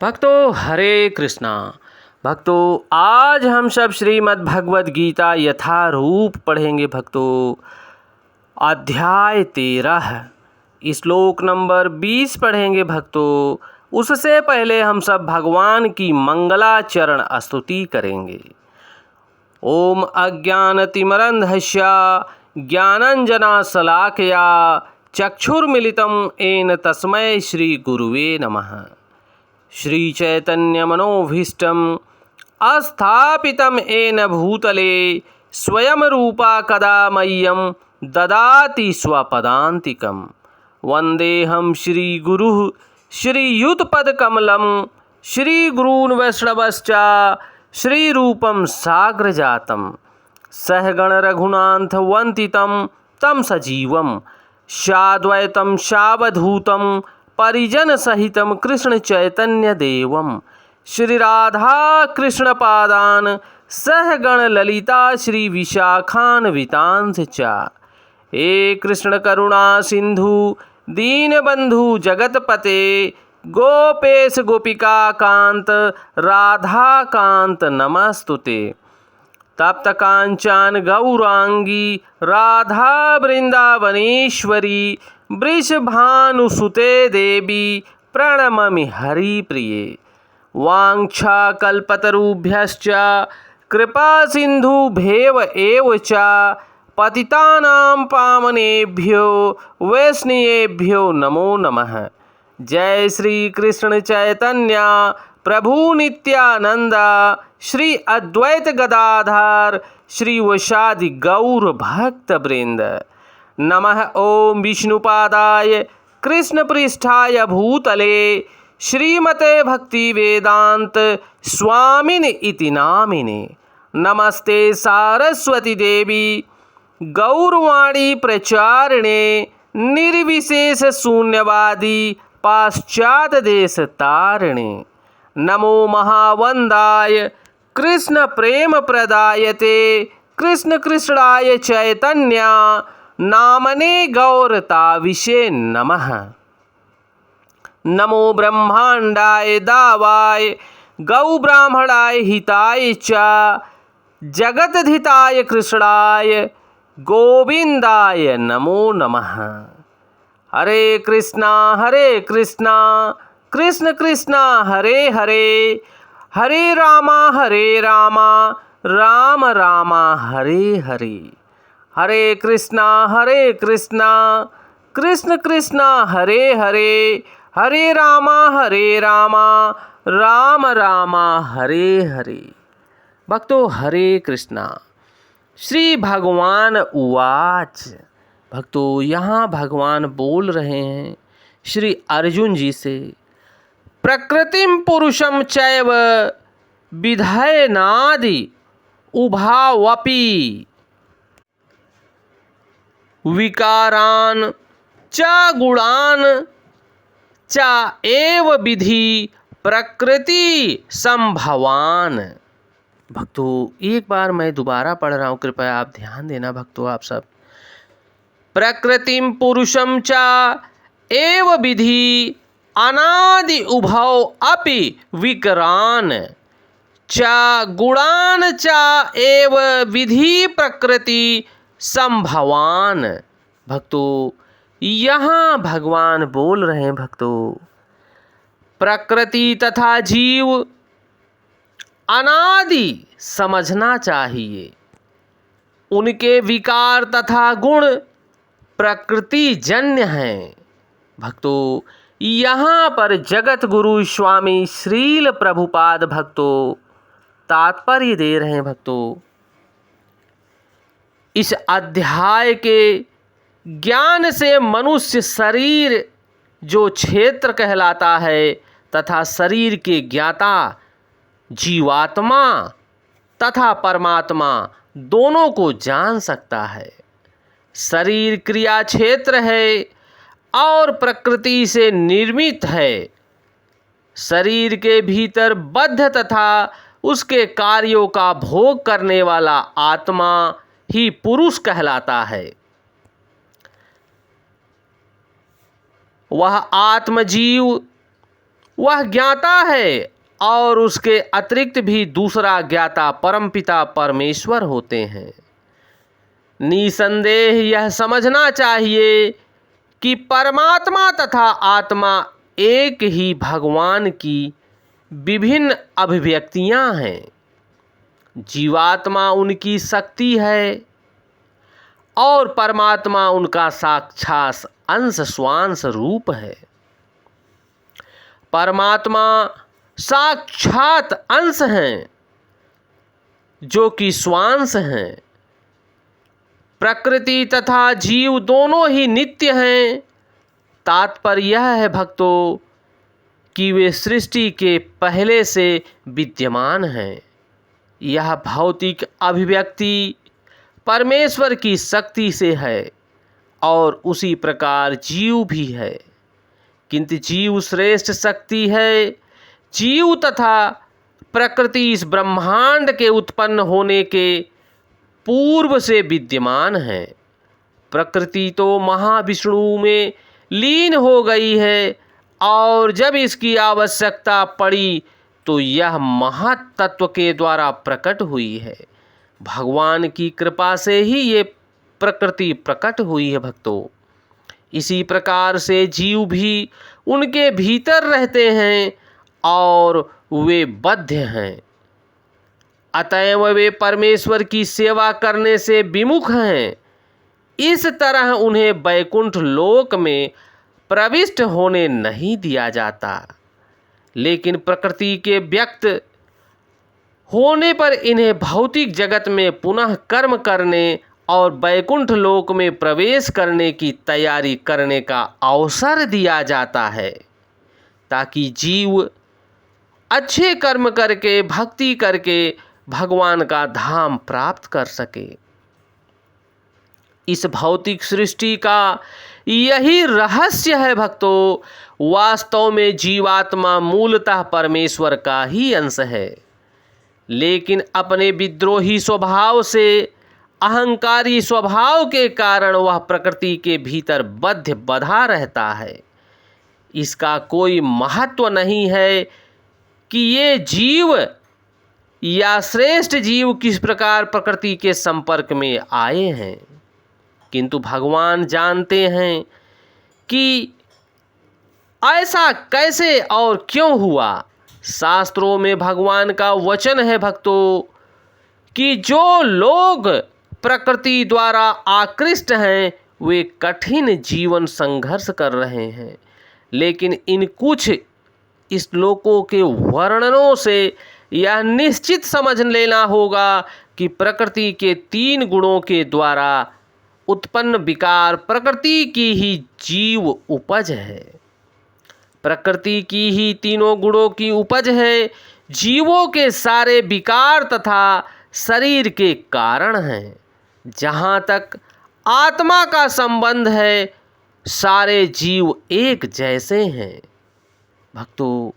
भक्तों हरे कृष्णा। भक्तों आज हम सब श्रीमद् भगवद गीता यथारूप पढ़ेंगे। भक्तों अध्याय 13 श्लोक नंबर 20 पढ़ेंगे। भक्तों उससे पहले हम सब भगवान की मंगलाचरण स्तुति करेंगे। ओम अज्ञानतिमिरन्धस्य ज्ञानञ्जनशलाकया चक्षुर्मिलितं येन तस्मै श्री गुरुवे नमः। श्री चैतन्य मनोभीष्टम अस्थापितं येन भूतले स्वयं रूपा कदा मह्यं ददाति स्वपदान्तिकं। वन्देऽहं श्रीगुरुः श्रीयुतपदकमलं श्रीगुरून् वैष्णवश्च श्रीरूपं साग्रजातं सहगण रघुनाथवन्दितं तं सजीवं साद्वैतं सावधूतं परिजन सहितं कृष्ण चैतन्य देवं श्री राधा कृष्ण पादान सहगण ललिता श्री विशाखान्वितांश्च च। हे कृष्ण करुणा सिंधु दीनबंधु जगतपते गोपेश गोपिका कांत राधा कांत नमस्तुते। तप्त कांचन गौरांगी राधा वृंदावनेश्वरी वृषभानुसुते देवी प्रणममि हरिप्रिये। वाञ्छाकल्पतरुभ्यश्च कृपा सिन्धुभ्येव एव च पतितानां पावनेभ्यो वैष्णवेभ्यो नमो नमः। जय श्री कृष्ण चैतन्य प्रभु नित्यानंद श्री अद्वैत गदाधर श्री वैशादि गौर भक्त वृंद। नमः ओम विष्णुपादाय कृष्णपृष्ठाय भूतले श्रीमते भक्ति वेदांत स्वामिने इति नामिने। नमस्ते सारस्वती देवी गौरवाणी प्रचारिणे निर्विशेष शून्यवादी पाश्चात देश तारिणे। नमो महावंदाय कृष्ण प्रेम प्रदायते कृष्ण कृष्णाय चैतन्य नामने गौरता विषे नमः। नमो ब्रह्मांडाय दावाय गौ ब्राह्मणाय हिताय च जगद्धिताय कृष्णाय गोविंदाय नमो नमः। हरे कृष्णा कृष्ण कृष्णा हरे हरे हरे रामा राम राम हरे हरे। हरे कृष्णा कृष्ण कृष्ण हरे हरे हरे रामा राम राम हरे हरे। भक्तों हरे कृष्णा। श्री भगवान उवाच। भक्तों यहाँ भगवान बोल रहे हैं श्री अर्जुन जी से। प्रकृतिम पुरुषम चैव विधयनादि उभावपि विकारान च गुणान च एव विधि प्रकृति संभवान। भक्तों एक बार मैं दोबारा पढ़ रहा हूँ, कृपया आप ध्यान देना। भक्तों आप सब प्रकृतिम पुरुषम च एव विधि अनादि उभौ अपि विकरान च गुणान च एव विधि प्रकृति संभवान। भक्तों यहाँ भगवान बोल रहे हैं भक्तों प्रकृति तथा जीव अनादि समझना चाहिए। उनके विकार तथा गुण प्रकृति जन्य हैं। भक्तों यहाँ पर जगत गुरु स्वामी श्रील प्रभुपाद भक्तों तात्पर्य दे रहे हैं। भक्तों इस अध्याय के ज्ञान से मनुष्य शरीर जो क्षेत्र कहलाता है तथा शरीर के ज्ञाता जीवात्मा तथा परमात्मा दोनों को जान सकता है। शरीर क्रिया क्षेत्र है और प्रकृति से निर्मित है। शरीर के भीतर बद्ध तथा उसके कार्यों का भोग करने वाला आत्मा ही पुरुष कहलाता है। वह आत्मजीव वह ज्ञाता है और उसके अतिरिक्त भी दूसरा ज्ञाता परमपिता परमेश्वर होते हैं। निसंदेह यह समझना चाहिए कि परमात्मा तथा आत्मा एक ही भगवान की विभिन्न अभिव्यक्तियां हैं। जीवात्मा उनकी शक्ति है और परमात्मा उनका साक्षात अंश स्वांश रूप है। परमात्मा साक्षात अंश हैं जो कि स्वांश हैं। प्रकृति तथा जीव दोनों ही नित्य हैं। तात्पर्य यह है भक्तों कि वे सृष्टि के पहले से विद्यमान हैं। यह भौतिक अभिव्यक्ति परमेश्वर की शक्ति से है और उसी प्रकार जीव भी है, किंतु जीव श्रेष्ठ शक्ति है। जीव तथा प्रकृति इस ब्रह्मांड के उत्पन्न होने के पूर्व से विद्यमान है। प्रकृति तो महाविष्णु में लीन हो गई है और जब इसकी आवश्यकता पड़ी तो यह महत्त्व के द्वारा प्रकट हुई है। भगवान की कृपा से ही ये प्रकृति प्रकट हुई है भक्तों। इसी प्रकार से जीव भी उनके भीतर रहते हैं और वे बद्ध हैं, अतएव वे परमेश्वर की सेवा करने से विमुख हैं। इस तरह उन्हें वैकुंठ लोक में प्रविष्ट होने नहीं दिया जाता, लेकिन प्रकृति के व्यक्त होने पर इन्हें भौतिक जगत में पुनः कर्म करने और वैकुंठ लोक में प्रवेश करने की तैयारी करने का अवसर दिया जाता है, ताकि जीव अच्छे कर्म करके भक्ति करके भगवान का धाम प्राप्त कर सके। इस भौतिक सृष्टि का यही रहस्य है भक्तों। वास्तव में जीवात्मा मूलतः परमेश्वर का ही अंश है, लेकिन अपने विद्रोही स्वभाव से, अहंकारी स्वभाव के कारण वह प्रकृति के भीतर बंधा रहता है। इसका कोई महत्व नहीं है कि ये जीव या श्रेष्ठ जीव किस प्रकार प्रकृति के संपर्क में आए हैं, किंतु भगवान जानते हैं कि ऐसा कैसे और क्यों हुआ। शास्त्रों में भगवान का वचन है भक्तों कि जो लोग प्रकृति द्वारा आकृष्ट हैं वे कठिन जीवन संघर्ष कर रहे हैं, लेकिन इन कुछ श्लोकों के वर्णनों से यह निश्चित समझ लेना होगा कि प्रकृति के 3 गुणों के द्वारा उत्पन्न विकार प्रकृति की ही जीव उपज है। प्रकृति की ही तीनों गुणों की उपज है। जीवों के सारे विकार तथा शरीर के कारण हैं। जहाँ तक आत्मा का संबंध है, सारे जीव एक जैसे हैं भक्तों।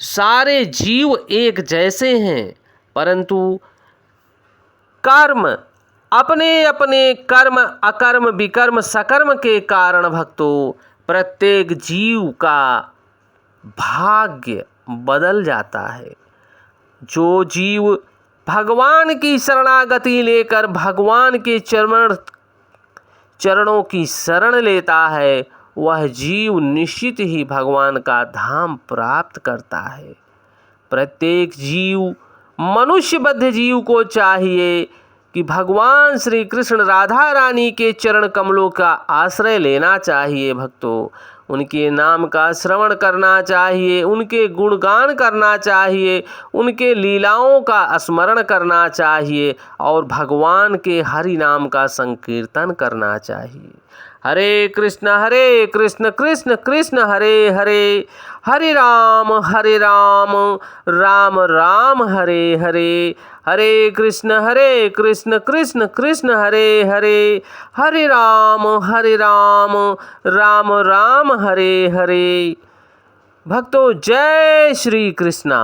सारे जीव एक जैसे हैं, परंतु कर्म अपने अपने कर्म अकर्म विकर्म सकर्म के कारण भक्तों प्रत्येक जीव का भाग्य बदल जाता है। जो जीव भगवान की शरणागति लेकर भगवान के चरणों की शरण लेता है, वह जीव निश्चित ही भगवान का धाम प्राप्त करता है। प्रत्येक जीव, मनुष्य बद्ध जीव को चाहिए कि भगवान श्री कृष्ण राधा रानी के चरण कमलों का आश्रय लेना चाहिए भक्तों। उनके नाम का श्रवण करना चाहिए, उनके गुणगान करना चाहिए, उनके लीलाओं का स्मरण करना चाहिए और भगवान के हरि नाम का संकीर्तन करना चाहिए। हरे कृष्ण कृष्ण कृष्ण हरे हरे, हरे राम राम राम हरे हरे, हरे कृष्ण कृष्ण कृष्ण हरे हरे, हरे राम राम राम हरे हरे। भक्तों, जय श्री कृष्णा।